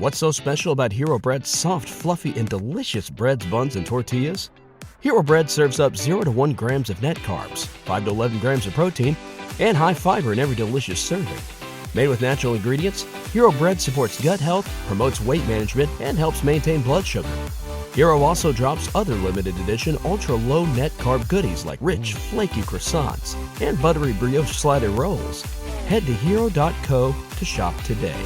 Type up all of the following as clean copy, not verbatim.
What's so special about Hero Bread's soft, fluffy, and delicious breads, buns, and tortillas? Hero Bread serves up 0 to 1 grams of net carbs, 5 to 11 grams of protein, and high fiber in every delicious serving. Made with natural ingredients, Hero Bread supports gut health, promotes weight management, and helps maintain blood sugar. Hero also drops other limited edition ultra-low net carb goodies like rich, flaky croissants and buttery brioche slider rolls. Head to hero.co to shop today.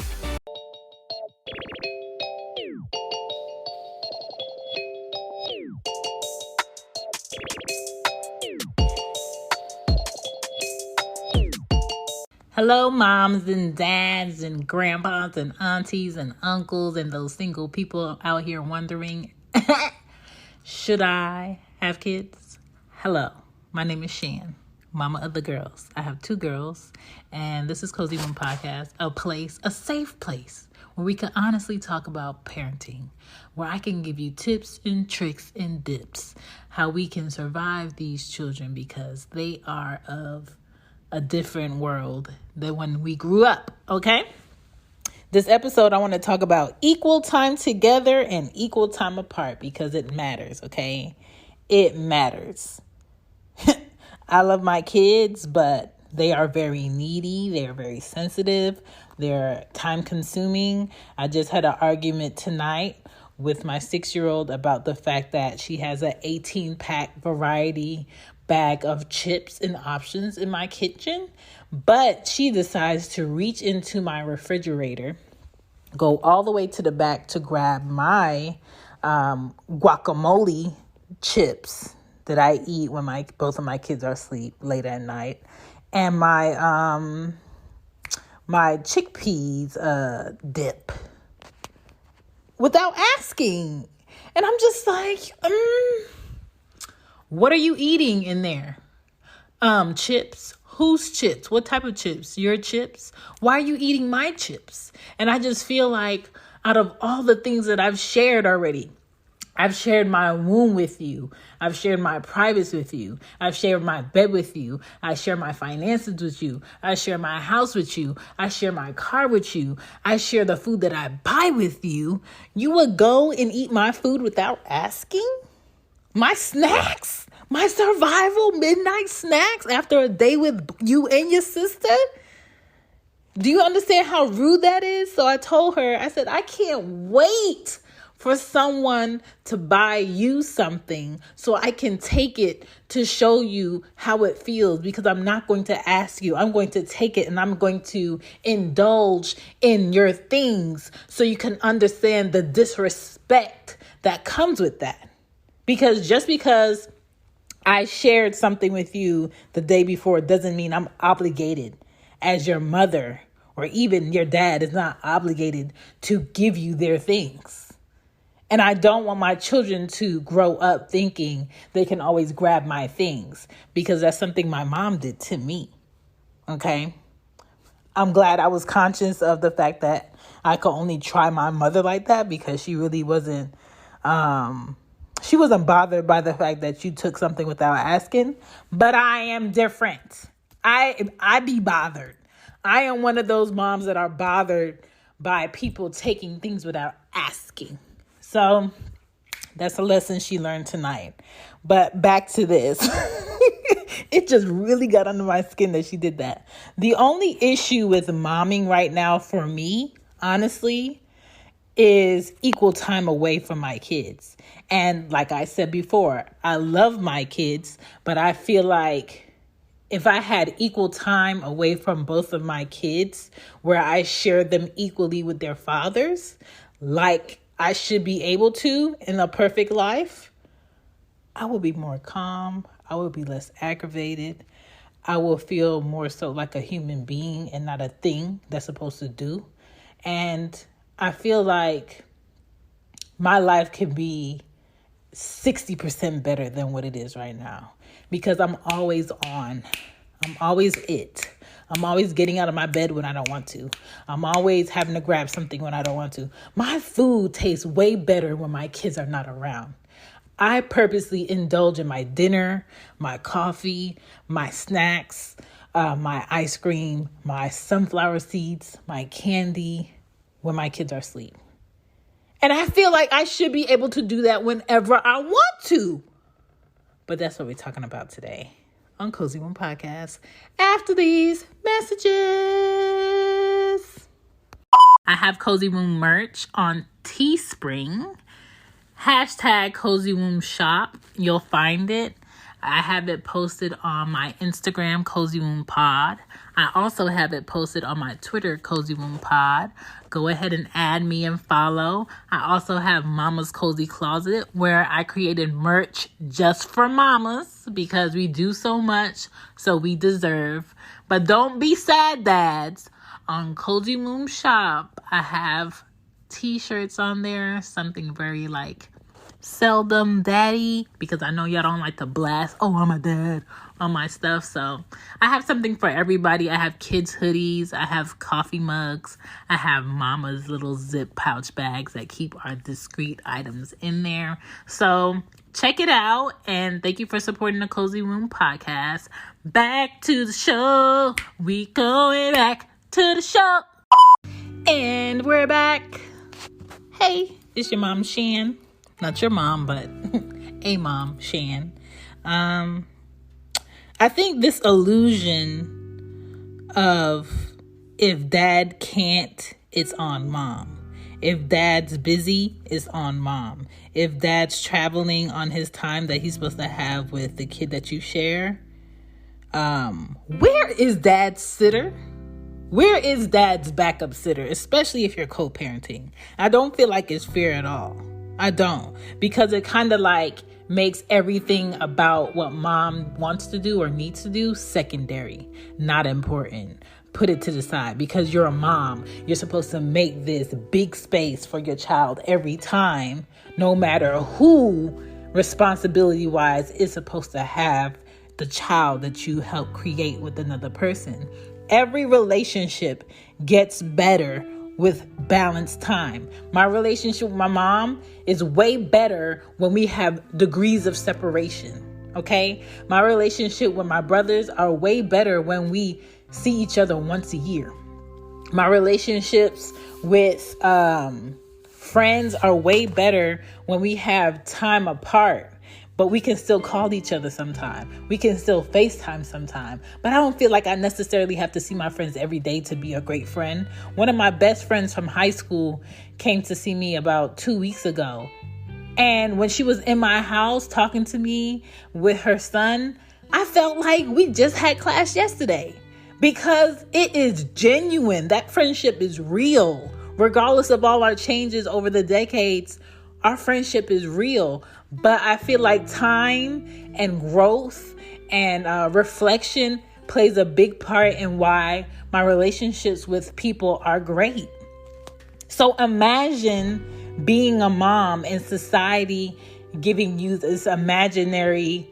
Hello, moms and dads and grandpas and aunties and uncles and those single people out here wondering, should I have kids? Hello, my name is Shan, mama of the girls. I have 2 girls, and this is Cozy One Podcast, a safe place where we can honestly talk about parenting, where I can give you tips and tricks and dips, how we can survive these children because they are of a different world than when we grew up, okay? This episode, I want to talk about equal time together and equal time apart because it matters, okay? It matters. I love my kids, but they are very needy. They are very sensitive. They're time consuming. I just had an argument tonight with my 6-year-old about the fact that she has an 18-pack variety bag of chips and options in my kitchen, but she decides to reach into my refrigerator, go all the way to the back to grab my guacamole chips that I eat when both of my kids are asleep late at night, and my chickpeas dip without asking. And I'm just like, what are you eating in there? Chips. Whose chips? What type of chips? Your chips? Why are you eating my chips? And I just feel like out of all the things that I've shared already, I've shared my womb with you. I've shared my privates with you. I've shared my bed with you. I share my finances with you. I share my house with you. I share my car with you. I share the food that I buy with you. You would go and eat my food without asking? My snacks, my survival midnight snacks after a day with you and your sister. Do you understand how rude that is? So I told her, I said, I can't wait for someone to buy you something so I can take it to show you how it feels, because I'm not going to ask you. I'm going to take it and I'm going to indulge in your things so you can understand the disrespect that comes with that. Because just because I shared something with you the day before doesn't mean I'm obligated as your mother, or even your dad is not obligated to give you their things. And I don't want my children to grow up thinking they can always grab my things, because that's something my mom did to me. Okay? I'm glad I was conscious of the fact that I could only try my mother like that, because she really wasn't bothered by the fact that you took something without asking. But I am different. I be bothered. I am one of those moms that are bothered by people taking things without asking. So that's a lesson she learned tonight. But back to this. It just really got under my skin that she did that. The only issue with momming right now for me, honestly, is equal time away from my kids. And like I said before, I love my kids, but I feel like if I had equal time away from both of my kids, where I shared them equally with their fathers, like I should be able to in a perfect life, I will be more calm. I will be less aggravated. I will feel more so like a human being and not a thing that's supposed to do. And I feel like my life can be 60% better than what it is right now, because I'm always on. I'm always it. I'm always getting out of my bed when I don't want to. I'm always having to grab something when I don't want to. My food tastes way better when my kids are not around. I purposely indulge in my dinner, my coffee, my snacks, my ice cream, my sunflower seeds, my candy when my kids are asleep. And I feel like I should be able to do that whenever I want to. But that's what we're talking about today on Cozy Womb Podcast after these messages. I have Cozy Womb merch on Teespring. Hashtag Cozy Womb Shop. You'll find it. I have it posted on my Instagram, Cozy Womb Pod. I also have it posted on my Twitter, Cozy Womb Pod. Go ahead and add me and follow. I also have Mama's Cozy Closet, where I created merch just for mamas because we do so much, so we deserve. But don't be sad, dads. On Cozy Womb Shop, I have t-shirts on there, something very seldom daddy, because I know y'all don't like to blast, oh, I'm a dad, on my stuff. So I have something for everybody. I have kids hoodies, I have coffee mugs, I have mama's little zip pouch bags that keep our discreet items in there. So check it out, and thank you for supporting the Cozy Womb Podcast. Back to the show. We going back to the show. And we're back. Hey, it's your mom, Shan. Not your mom, but a mom, Shan. I think this illusion of if dad can't, it's on mom. If dad's busy, it's on mom. If dad's traveling on his time that he's supposed to have with the kid that you share, where is dad's sitter? Where is dad's backup sitter, especially if you're co-parenting? I don't feel like it's fair at all. I don't, because it kind of makes everything about what mom wants to do or needs to do secondary, not important. Put it to the side because you're a mom. You're supposed to make this big space for your child every time, no matter who responsibility-wise is supposed to have the child that you help create with another person. Every relationship gets better with balanced time. My relationship with my mom is way better when we have degrees of separation. Okay? My relationship with my brothers are way better when we see each other once a year. My relationships with friends are way better when we have time apart. But we can still call each other sometime. We can still FaceTime sometime. But I don't feel like I necessarily have to see my friends every day to be a great friend. One of my best friends from high school came to see me about 2 weeks ago. And when she was in my house talking to me with her son, I felt like we just had class yesterday. Because it is genuine. That friendship is real. Regardless of all our changes over the decades, our friendship is real. But I feel like time and growth and reflection plays a big part in why my relationships with people are great. So imagine being a mom and society giving you this imaginary,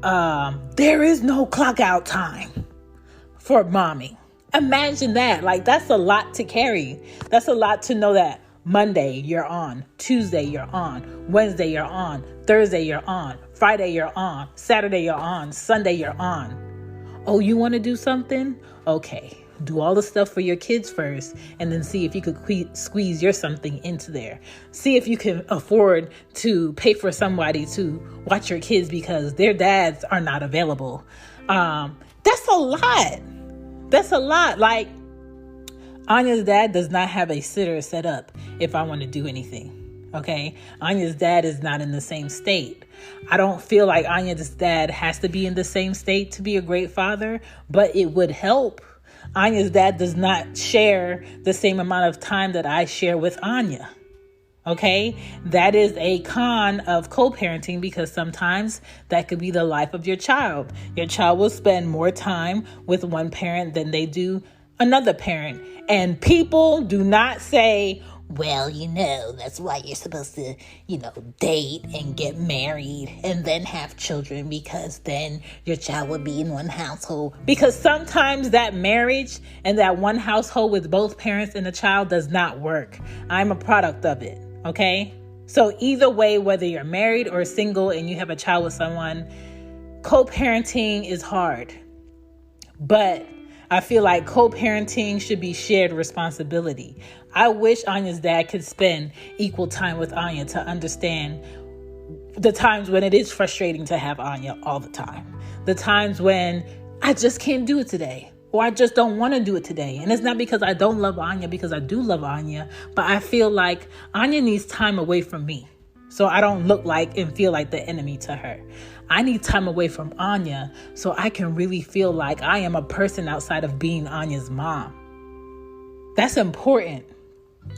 there is no clock out time for mommy. Imagine that. That's a lot to carry. That's a lot to know that Monday, you're on. Tuesday, you're on. Wednesday, you're on. Thursday, you're on. Friday, you're on. Saturday, you're on. Sunday, you're on. Oh, you want to do something? Okay. Do all the stuff for your kids first and then see if you could squeeze your something into there. See if you can afford to pay for somebody to watch your kids because their dads are not available. That's a lot. That's a lot. Anya's dad does not have a sitter set up if I want to do anything, okay? Anya's dad is not in the same state. I don't feel like Anya's dad has to be in the same state to be a great father, but it would help. Anya's dad does not share the same amount of time that I share with Anya, okay? That is a con of co-parenting because sometimes that could be the life of your child. Your child will spend more time with one parent than they do another parent. And people do not say, well, that's why you're supposed to, date and get married and then have children because then your child will be in one household. Because sometimes that marriage and that one household with both parents and a child does not work. I'm a product of it, okay? So either way, whether you're married or single and you have a child with someone, co-parenting is hard. But I feel like co-parenting should be shared responsibility. I wish Anya's dad could spend equal time with Anya to understand the times when it is frustrating to have Anya all the time. The times when I just can't do it today, or I just don't want to do it today. And it's not because I don't love Anya, because I do love Anya, but I feel like Anya needs time away from me, so I don't look like and feel like the enemy to her. I need time away from Anya so I can really feel like I am a person outside of being Anya's mom. That's important.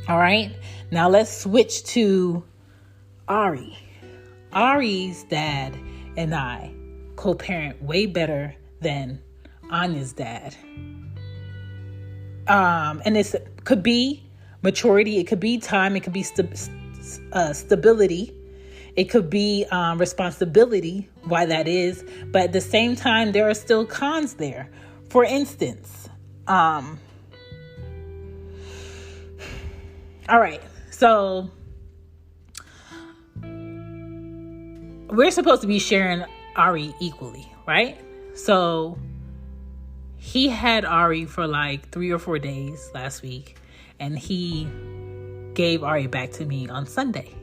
All right. Now let's switch to Ari. Ari's dad and I co-parent way better than Anya's dad. And it could be maturity. It could be time. It could be stability. It could be responsibility, why that is. But at the same time, there are still cons there. For instance, all right, so we're supposed to be sharing Ari equally, right? So he had Ari for like 3 or 4 days last week, and he gave Ari back to me on Sunday.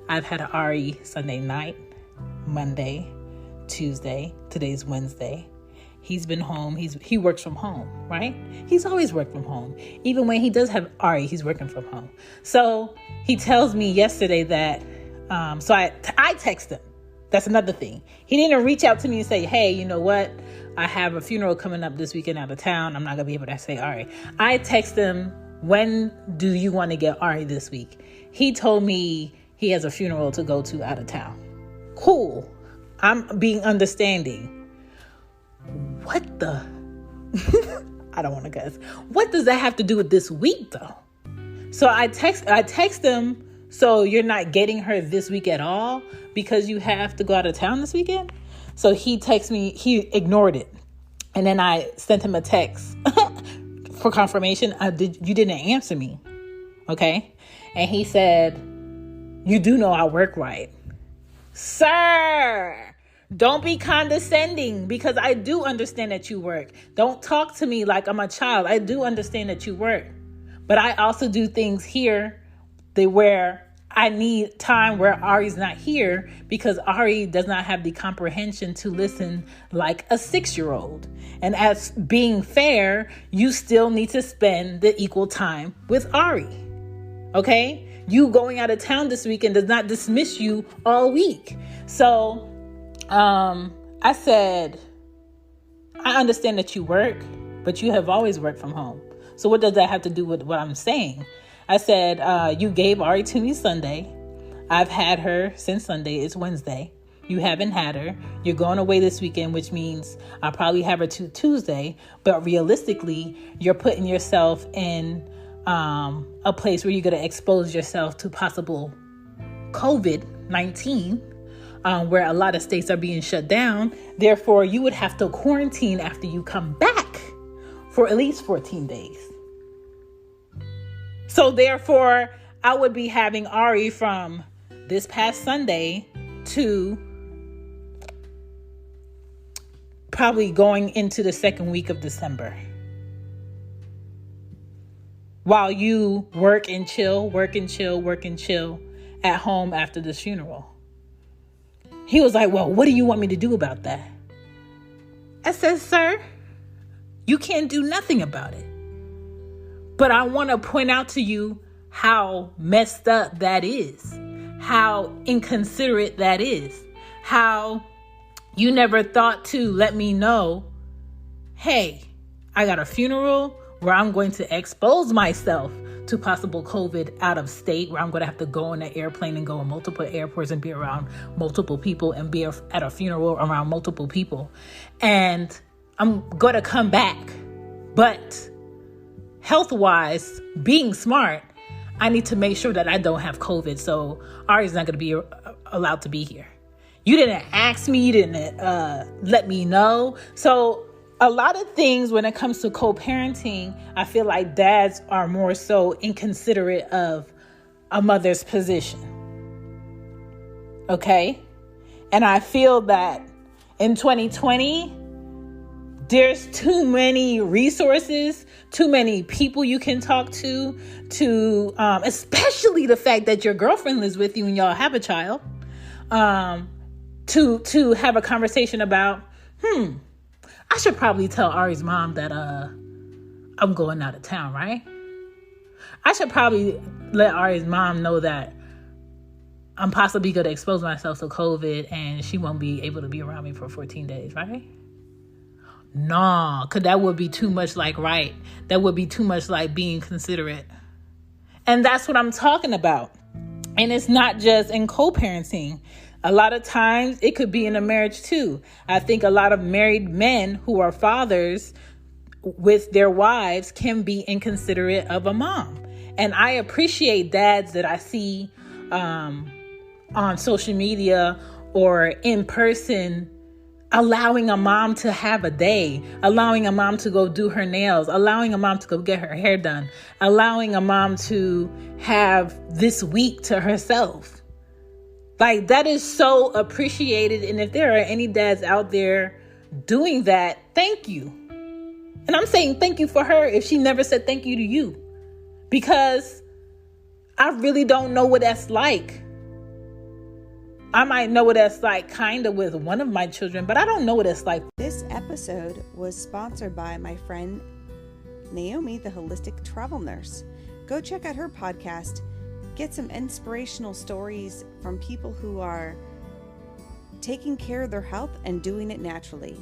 I've had Ari Sunday night, Monday, Tuesday. Today's Wednesday. He's been home. He works from home, right? He's always worked from home. Even when he does have Ari, he's working from home. So he tells me yesterday that, so I text him. That's another thing. He didn't reach out to me and say, hey, you know what? I have a funeral coming up this weekend out of town. I'm not going to be able to say Ari. I text him, when do you want to get Ari this week? He told me he has a funeral to go to out of town. Cool. I'm being understanding. What the? I don't want to guess. What does that have to do with this week, though? So I text him, so you're not getting her this week at all because you have to go out of town this weekend? So he texted me, he ignored it. And then I sent him a text for confirmation. You didn't answer me. Okay? And he said, you do know I work, right? Sir, don't be condescending, because I do understand that you work. Don't talk to me like I'm a child. I do understand that you work. But I also do things here where I need time where Ari's not here, because Ari does not have the comprehension to listen like a 6-year-old. And as being fair, you still need to spend the equal time with Ari. Okay? You going out of town this weekend does not dismiss you all week. So I said, I understand that you work, but you have always worked from home. So what does that have to do with what I'm saying? I said, you gave Ari to me Sunday. I've had her since Sunday. It's Wednesday. You haven't had her. You're going away this weekend, which means I'll probably have her to Tuesday. But realistically, you're putting yourself in a place where you're going to expose yourself to possible COVID-19, where a lot of states are being shut down. Therefore, you would have to quarantine after you come back for at least 14 days. So therefore, I would be having Ari from this past Sunday to probably going into the second week of December, while you work and chill at home after this funeral. He was like, well, what do you want me to do about that? I said, sir, you can't do nothing about it. But I want to point out to you how messed up that is, how inconsiderate that is, how you never thought to let me know, hey, I got a funeral where I'm going to expose myself to possible COVID out of state, where I'm going to have to go on an airplane and go in multiple airports and be around multiple people and be at a funeral around multiple people. And I'm going to come back. But health-wise, being smart, I need to make sure that I don't have COVID. So Ari's not going to be allowed to be here. You didn't ask me. You didn't let me know. So a lot of things when it comes to co-parenting, I feel like dads are more so inconsiderate of a mother's position. Okay? And I feel that in 2020, there's too many resources, too many people you can talk to especially the fact that your girlfriend lives with you and y'all have a child, to have a conversation about, I should probably tell Ari's mom that I'm going out of town, right? I should probably let Ari's mom know that I'm possibly going to expose myself to COVID and she won't be able to be around me for 14 days, right? No, because that would be too much like right. That would be too much like being considerate. And that's what I'm talking about. And it's not just in co-parenting. A lot of times it could be in a marriage too. I think a lot of married men who are fathers with their wives can be inconsiderate of a mom. And I appreciate dads that I see on social media or in person, allowing a mom to have a day, allowing a mom to go do her nails, allowing a mom to go get her hair done, allowing a mom to have this week to herself. Like, that is so appreciated. And if there are any dads out there doing that, thank you. And I'm saying thank you for her if she never said thank you to you, because I really don't know what that's like. I might know what that's like kind of with one of my children, but I don't know what it's like. This episode was sponsored by my friend Naomi, the Holistic Travel Nurse. Go check out her podcast. Get some inspirational stories from people who are taking care of their health and doing it naturally.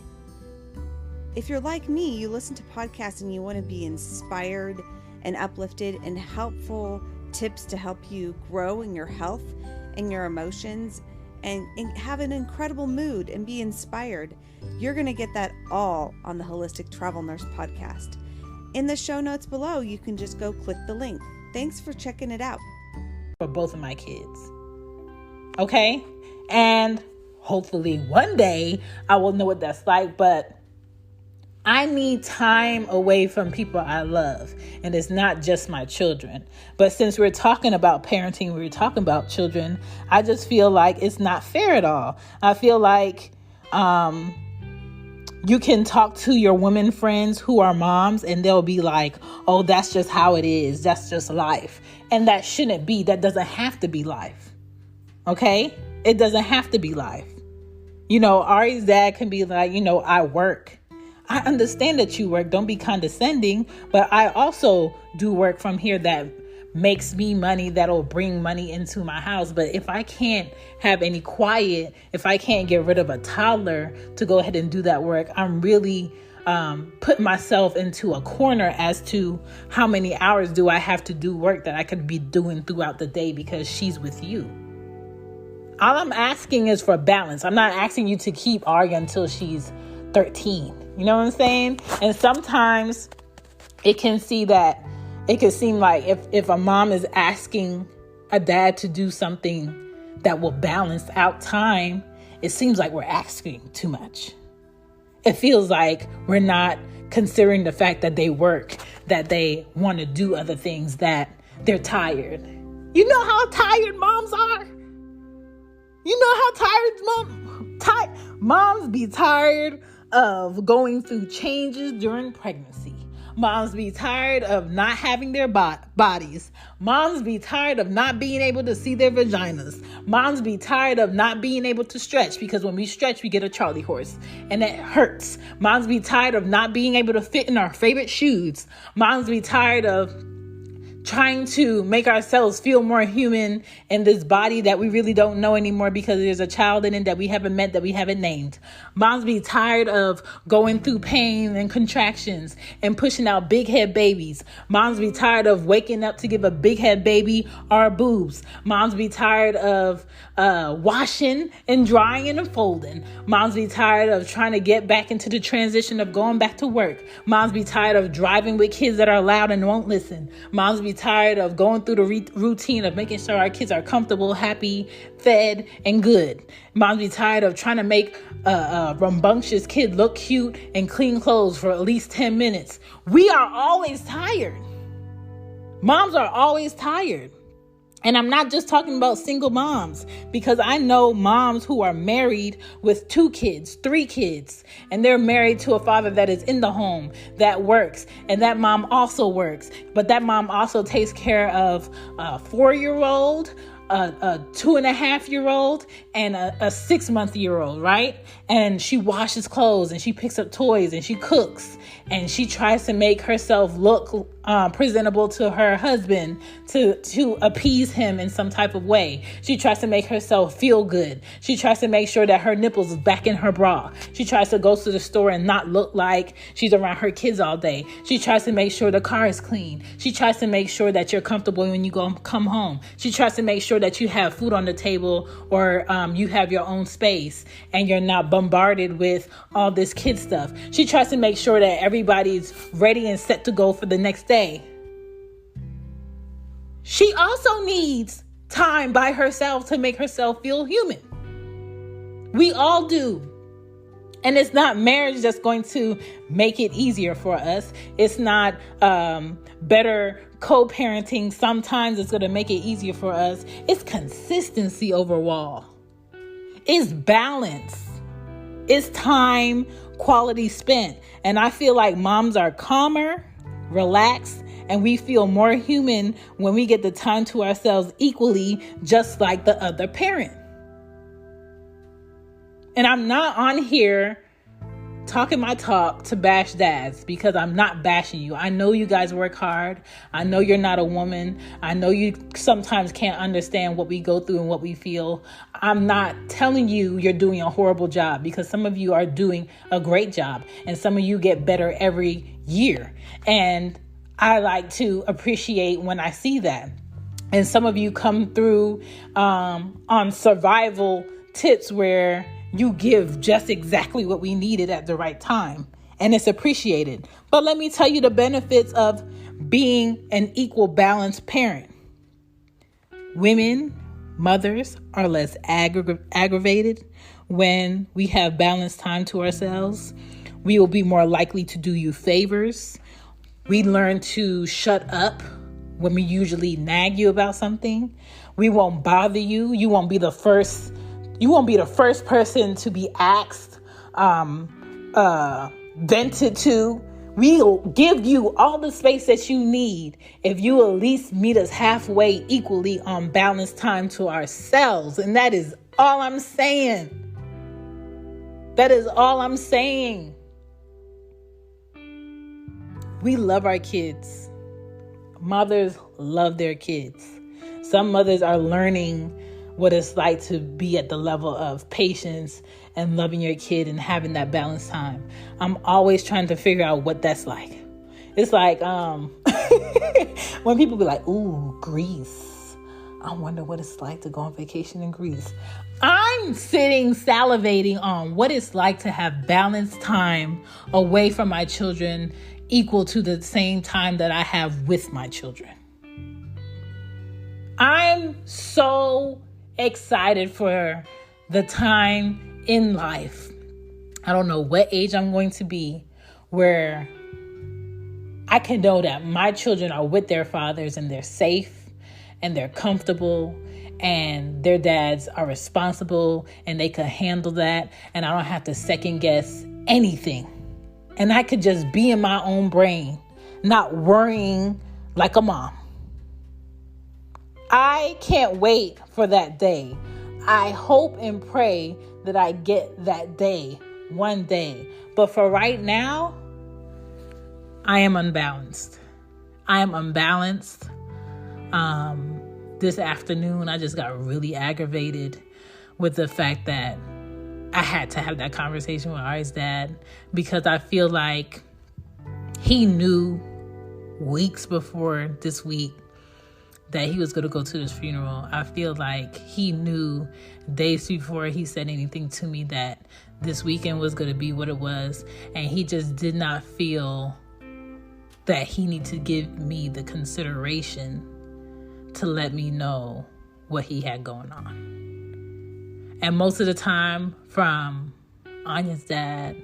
If you're like me, you listen to podcasts and you want to be inspired and uplifted and helpful tips to help you grow in your health and your emotions and have an incredible mood and be inspired, you're going to get that all on the Holistic Travel Nurse podcast. In the show notes below, you can just go click the link. Thanks for checking it out. For both of my kids. Okay? And hopefully one day I will know what that's like, but I need time away from people I love. And it's not just my children. But since we're talking about parenting, we're talking about children, I just feel like it's not fair at all. I feel like you can talk to your women friends who are moms and they'll be like, oh, that's just how it is. That's just life. And that shouldn't be. That doesn't have to be life. Okay? It doesn't have to be life. You know, Ari's dad can be like, I work. I understand that you work. Don't be condescending. But I also do work from here that makes me money, that'll bring money into my house. But if I can't have any quiet, if I can't get rid of a toddler to go ahead and do that work, I'm really putting myself into a corner as to how many hours do I have to do work that I could be doing throughout the day because she's with you. All I'm asking is for balance. I'm not asking you to keep Ari until she's 13. You know what I'm saying? And sometimes it can seem like if a mom is asking a dad to do something that will balance out time, it seems like we're asking too much. It feels like we're not considering the fact that they work, that they want to do other things, that they're tired. You know how tired moms are? You know how tired moms be tired of going through changes during pregnancy. Moms be tired of not having their bodies. Moms be tired of not being able to see their vaginas. Moms be tired of not being able to stretch, because when we stretch, we get a Charlie horse and it hurts. Moms be tired of not being able to fit in our favorite shoes. Moms be tired of trying to make ourselves feel more human in this body that we really don't know anymore because there's a child in it that we haven't met, that we haven't named. Moms be tired of going through pain and contractions and pushing out big head babies. Moms be tired of waking up to give a big head baby our boobs. Moms be tired of washing and drying and folding. Moms be tired of trying to get back into the transition of going back to work. Moms be tired of driving with kids that are loud and won't listen. Moms be tired of going through the routine of making sure our kids are comfortable, happy, fed, and good. Moms be tired of trying to make a rambunctious kid look cute and clean clothes for at least 10 minutes. We are always tired. Moms are always tired. And I'm not just talking about single moms, because I know moms who are married with 2 kids, 3 kids, and they're married to a father that is in the home, that works, and that mom also works. But that mom also takes care of a 4-year-old, a 2.5-year-old, and a 6-month-year-old, right? And she washes clothes, and she picks up toys, and she cooks, and she tries to make herself look presentable to her husband to appease him in some type of way. She tries to make herself feel good. She tries to make sure that her nipples is back in her bra. She tries to go to the store and not look like she's around her kids all day. She tries to make sure the car is clean. She tries to make sure that you're comfortable when you come home. She tries to make sure that you have food on the table, or you have your own space and you're not bombarded with all this kid stuff. She tries to make sure that everybody's ready and set to go for the next day. She also needs time by herself to make herself feel human. We all do. And it's not marriage that's going to make it easier for us. It's not better co-parenting. Sometimes it's going to make it easier for us. It's consistency overall. It's balance. It's time, quality spent. And I feel like moms are calmer, relaxed, and we feel more human when we get the time to ourselves equally, just like the other parent. And I'm not on here talking my talk to bash dads, because I'm not bashing you. I know you guys work hard. I know you're not a woman. I know you sometimes can't understand what we go through and what we feel. I'm not telling you you're doing a horrible job, because some of you are doing a great job and some of you get better every year. And I like to appreciate when I see that. And some of you come through on survival tips where you give just exactly what we needed at the right time. And it's appreciated. But let me tell you the benefits of being an equal balanced parent. Women, mothers, are less aggravated when we have balanced time to ourselves. We will be more likely to do you favors. We learn to shut up when we usually nag you about something. We won't bother you. You won't be the first person to be asked, vented to. We'll give you all the space that you need if you at least meet us halfway equally on balanced time to ourselves. And that is all I'm saying. That is all I'm saying. We love our kids. Mothers love their kids. Some mothers are learning what it's like to be at the level of patience and loving your kid and having that balanced time. I'm always trying to figure out what that's like. It's like when people be like, ooh, Greece. I wonder what it's like to go on vacation in Greece. I'm sitting salivating on what it's like to have balanced time away from my children, equal to the same time that I have with my children. I'm so excited for the time in life. I don't know what age I'm going to be where I can know that my children are with their fathers and they're safe and they're comfortable and their dads are responsible and they can handle that, and I don't have to second guess anything. And I could just be in my own brain, not worrying like a mom. I can't wait for that day. I hope and pray that I get that day one day. But for right now, I am unbalanced. I am unbalanced. This afternoon, I just got really aggravated with the fact that I had to have that conversation with Ari's dad, because I feel like he knew weeks before this week that he was going to go to this funeral. I feel like he knew days before he said anything to me that this weekend was going to be what it was. And he just did not feel that he needed to give me the consideration to let me know what he had going on. And most of the time, from Anya's dad,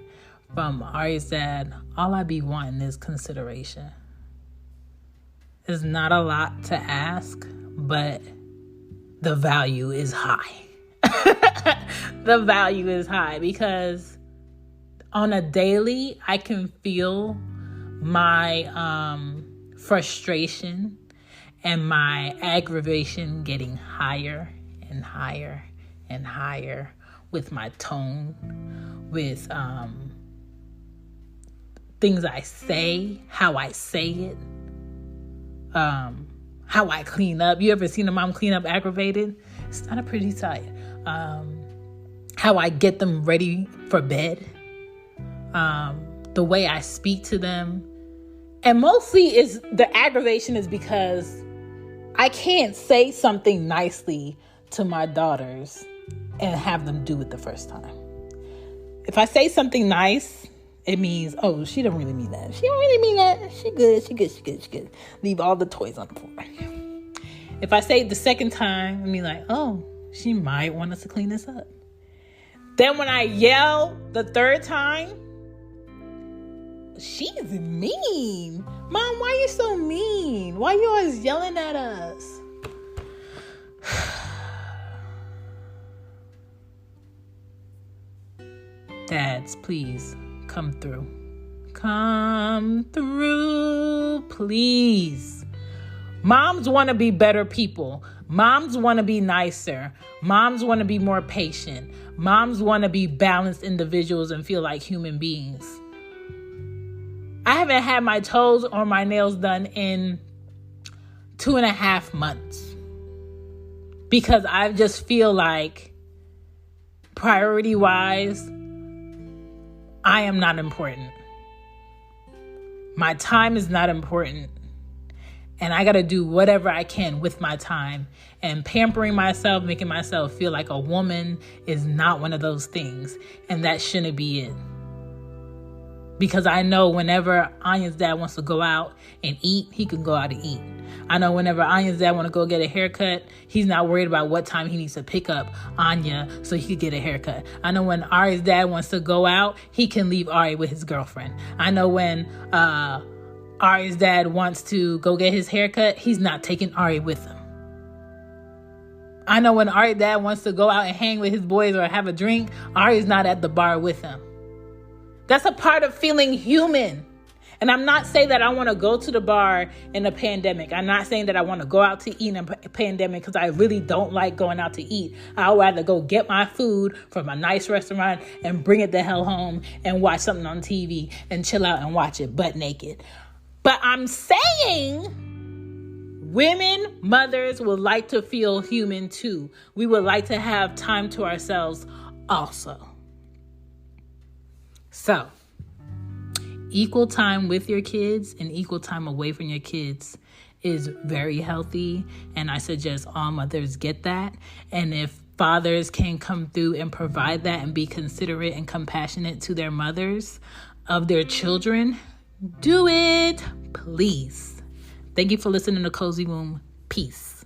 from Ari's dad, all I be wanting is consideration. It's not a lot to ask, but the value is high. The value is high because on a daily, I can feel my frustration and my aggravation getting higher and higher and higher with my tone, with things I say, how I say it, how I clean up. You ever seen a mom clean up aggravated? It's not a pretty sight. How I get them ready for bed, the way I speak to them. And mostly is the aggravation is because I can't say something nicely to my daughters and have them do it the first time. If I say something nice, it means, oh, she don't really mean that. She don't really mean that. She good. Leave all the toys on the floor. If I say it the second time, I mean like, oh, she might want us to clean this up. Then when I yell the third time, she's mean. Mom, why you so mean? Why you always yelling at us? Dads, please come through. Come through, please. Moms want to be better people. Moms want to be nicer. Moms want to be more patient. Moms want to be balanced individuals and feel like human beings. I haven't had my toes or my nails done in 2.5 months because I just feel like priority-wise, I am not important. My time is not important. And I got to do whatever I can with my time. And pampering myself, making myself feel like a woman is not one of those things. And that shouldn't be it. Because I know whenever Anya's dad wants to go out and eat, he can go out and eat. I know whenever Anya's dad want to go get a haircut, he's not worried about what time he needs to pick up Anya so he could get a haircut. I know when Ari's dad wants to go out, he can leave Ari with his girlfriend. I know when Ari's dad wants to go get his haircut, he's not taking Ari with him. I know when Ari's dad wants to go out and hang with his boys or have a drink, Ari's not at the bar with him. That's a part of feeling human. And I'm not saying that I want to go to the bar in a pandemic. I'm not saying that I want to go out to eat in a pandemic because I really don't like going out to eat. I'd rather go get my food from a nice restaurant and bring it the hell home and watch something on TV and chill out and watch it butt naked. But I'm saying women, mothers would like to feel human too. We would like to have time to ourselves also. So, equal time with your kids and equal time away from your kids is very healthy. And I suggest all mothers get that. And if fathers can come through and provide that and be considerate and compassionate to their mothers of their children, do it, please. Thank you for listening to Cozy Womb. Peace.